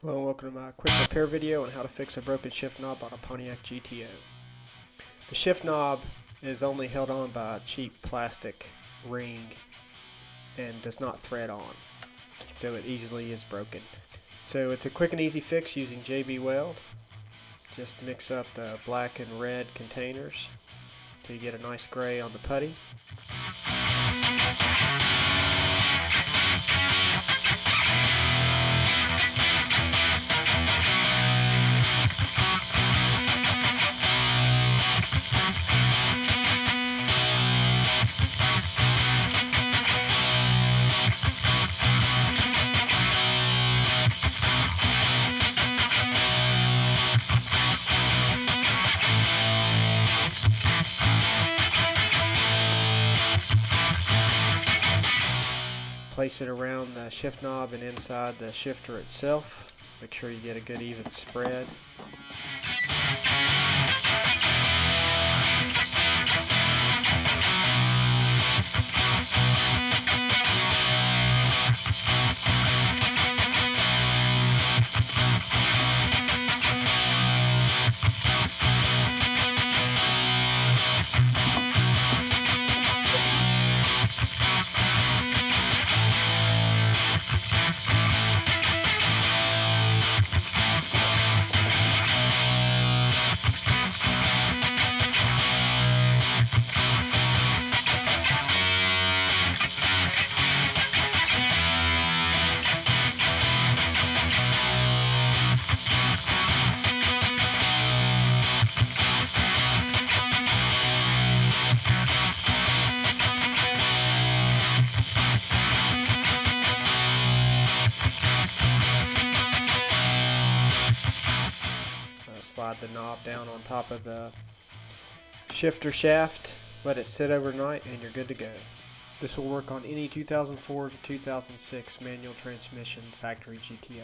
Hello and welcome to my quick repair video on how to fix a broken shift knob on a Pontiac GTO. The shift knob is only held on by a cheap plastic ring and does not thread on, so it easily is broken. So it's a quick and easy fix using JB Weld. Just mix up the black and red containers till you get a nice gray on the putty. Place it around the shift knob and inside the shifter itself. Make sure you get a good even spread. Slide the knob down on top of the shifter shaft, let it sit overnight, and you're good to go. This will work on any 2004 to 2006 manual transmission factory GTO.